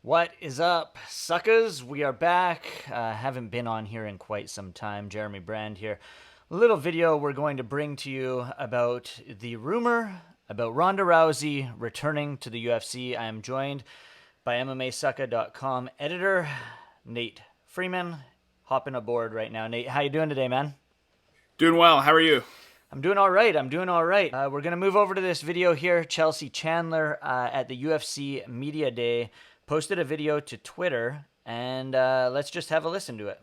What is up, suckers? We are back. Haven't been on here in quite some time. Jeremy Brand here. A little video we're going to bring to you about the rumor about Ronda Rousey returning to the UFC. I am joined by MMASucka.com editor Nate Freeman. Hopping aboard right now. Nate, how you doing today, man? Doing well. How are you? I'm doing all right. We're going to move over to this video here. Chelsea Chandler at the UFC Media Day posted a video to Twitter, and let's just have a listen to it.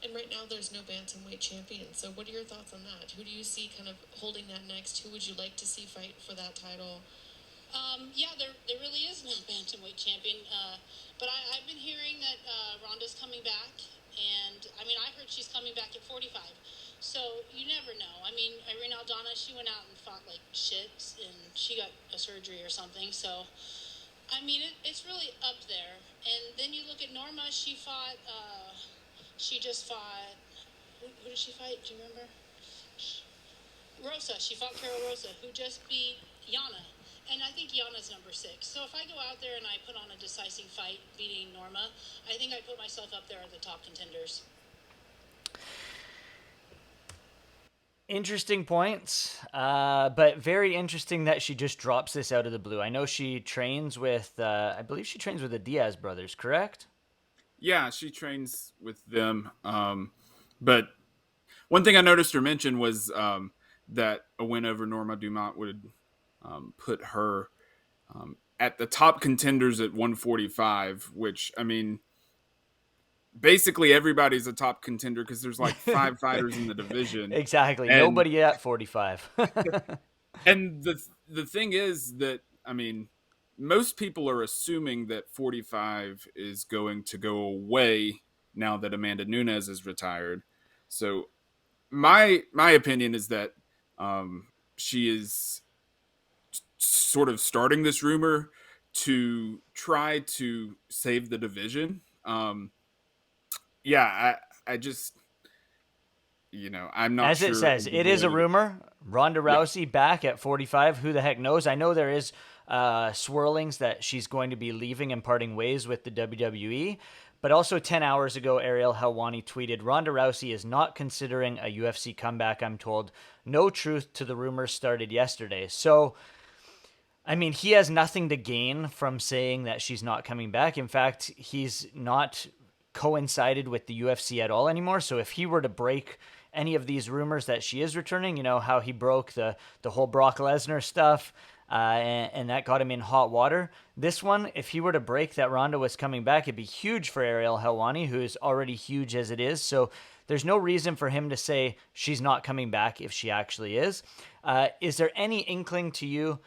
And right now there's no bantamweight champion. So what are your thoughts on that? Who do you see kind of holding that next? Who would you like to see fight for that title? Yeah, there really is no bantamweight champion. But I've been hearing that Ronda's coming back, and I mean, I heard she's coming back at 45. So you never know. I mean, Irene Aldana, she went out and fought like shit, and she got a surgery or something. So I mean, it's really up there. And then you look at Norma. She fought. She just fought. Who did she fight? Do you remember? Rosa. She fought Carol Rosa, who just beat Yana. And I think Yana's number 6. So if I go out there and I put on a decisive fight beating Norma, I think I put myself up there at the top contenders. Interesting points, but very interesting that she just drops this out of the blue. I know she trains with, I believe she trains with the Diaz brothers, correct? Yeah, she trains with them. But one thing I noticed her mention was that a win over Norma Dumont would put her at the top contenders at 145, which, I mean, basically everybody's a top contender because there's like 5 fighters in the division. Exactly. And Nobody at 45. and the thing is that, I mean, most people are assuming that 45 is going to go away now that Amanda Nunes is retired. So my opinion is that she is sort of starting this rumor to try to save the division. Yeah, I just, I'm not As it sure says, of the it is a validity. rumor. Ronda Yeah. Rousey back at 45. Who the heck knows? I know there is swirlings that she's going to be leaving and parting ways with the WWE. But also 10 hours ago, Ariel Helwani tweeted, Ronda Rousey is not considering a UFC comeback, I'm told. No truth to the rumors started yesterday. So, I mean, he has nothing to gain from saying that she's not coming back. In fact, he's not coincided with the UFC at all anymore. So if he were to break any of these rumors that she is returning, you know, how he broke the whole Brock Lesnar stuff, and that got him in hot water. This one, if he were to break that Ronda was coming back, it'd be huge for Ariel Helwani, who is already huge as it is. So there's no reason for him to say she's not coming back if she actually is. Is there any inkling to you?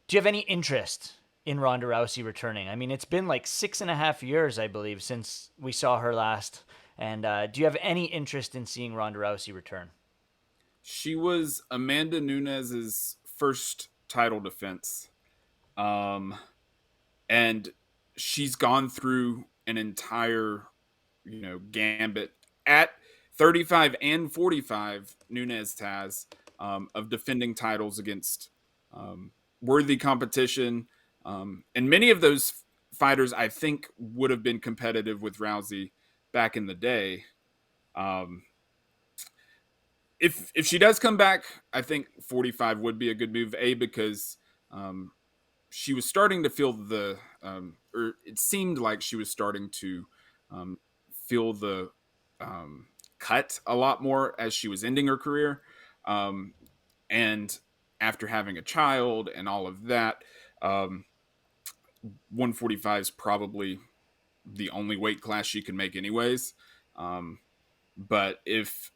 Do you have any interest in Ronda Rousey returning? I mean, it's been like 6.5 years, I believe, since we saw her last. And do you have any interest in seeing Ronda Rousey return? She was Amanda Nunes's first title defense. Um, and she's gone through an entire, gambit at 35 and 45. Nunes has of defending titles against worthy competition, and many of those fighters I think would have been competitive with Rousey back in the day. Um, if she does come back, I think 45 would be a good move. Because um, she was starting to feel or it seemed like she was starting to feel the cut a lot more as she was ending her career. Um, and after having a child and all of that, 145 is probably the only weight class she can make, anyways. Um, but if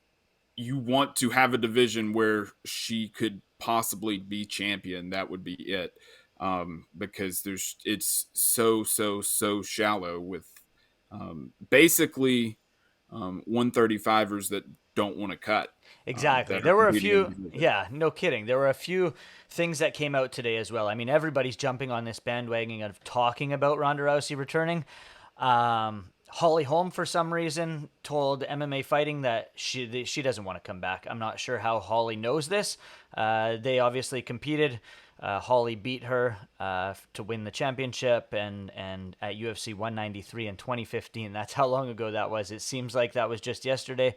you want to have a division where she could possibly be champion, that would be it. Because it's so shallow with basically 135ers that don't want to cut, Exactly. that are There were a competing in few, the division. yeah, no kidding. There were a few things that came out today as well. I mean, everybody's jumping on this bandwagon of talking about Ronda Rousey returning. Holly Holm, for some reason, told MMA Fighting that she doesn't want to come back. I'm not sure how Holly knows this. They obviously competed. Holly beat her to win the championship and at UFC 193 in 2015. That's how long ago that was. It seems like that was just yesterday,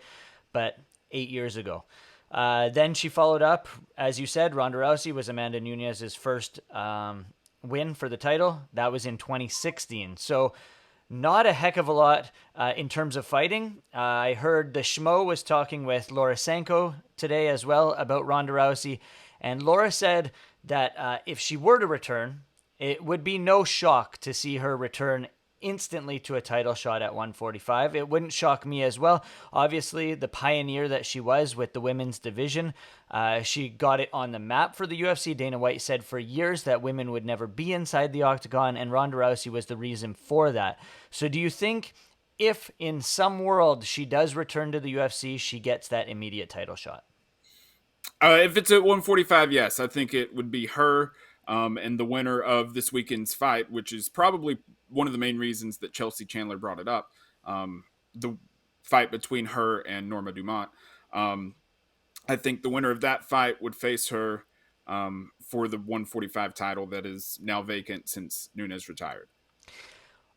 but 8 years ago. Then she followed up, as you said, Ronda Rousey was Amanda Nunes's first win for the title. That was in 2016. So not a heck of a lot in terms of fighting. I heard the Schmo was talking with Laura Sanko today as well about Ronda Rousey, and Laura said that if she were to return, it would be no shock to see her return instantly to a title shot at 145. It wouldn't shock me as well. Obviously, the pioneer that she was with the women's division, she got it on the map for the UFC. Dana White said for years that women would never be inside the Octagon, and Ronda Rousey was the reason for that. So do you think if in some world she does return to the UFC, she gets that immediate title shot? If it's at 145, yes. I think it would be her and the winner of this weekend's fight, which is probably one of the main reasons that Chelsea Chandler brought it up, the fight between her and Norma Dumont. I think the winner of that fight would face her for the 145 title that is now vacant since Nunes retired.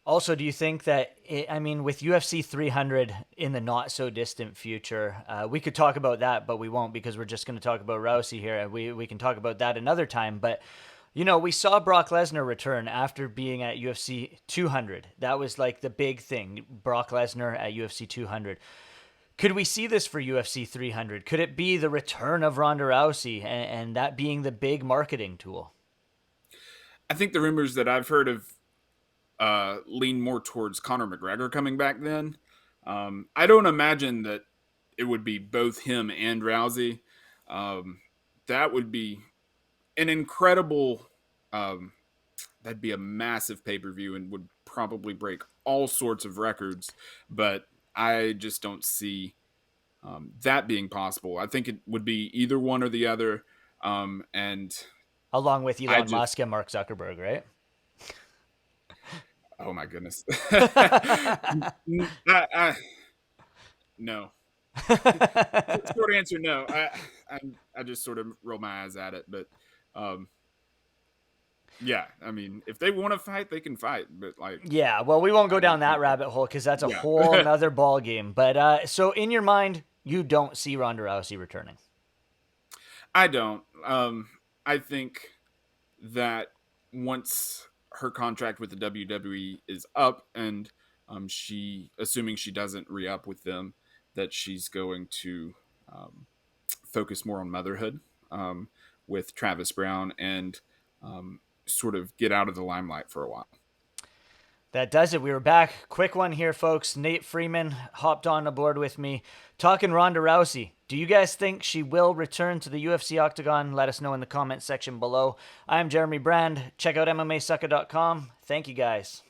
Also, do you think that, with UFC 300 in the not so distant future, we could talk about that, but we won't because we're just going to talk about Rousey here. And we can talk about that another time. But, we saw Brock Lesnar return after being at UFC 200. That was like the big thing, Brock Lesnar at UFC 200. Could we see this for UFC 300? Could it be the return of Ronda Rousey and that being the big marketing tool? I think the rumors that I've heard of lean more towards Conor McGregor coming back then. I don't imagine that it would be both him and Rousey. That would be an incredible, that'd be a massive pay-per-view and would probably break all sorts of records, but I just don't see that being possible. I think it would be either one or the other. And along with Elon Musk and Mark Zuckerberg, right? Oh my goodness. No. Short answer, no. I just sort of roll my eyes at it, but yeah, if they want to fight, they can fight, but yeah, well, we won't go down that rabbit hole because that's a whole another ball game. But so in your mind, you don't see Ronda Rousey returning? I don't. I think that once her contract with the WWE is up and assuming she doesn't re-up with them, that she's going to focus more on motherhood with Travis Brown and sort of get out of the limelight for a while. That does it. We were back. Quick one here, folks. Nate Freeman hopped on aboard with me talking Ronda Rousey. Do you guys think she will return to the UFC Octagon? Let us know in the comments section below. I'm Jeremy Brand. Check out MMASucka.com. Thank you, guys.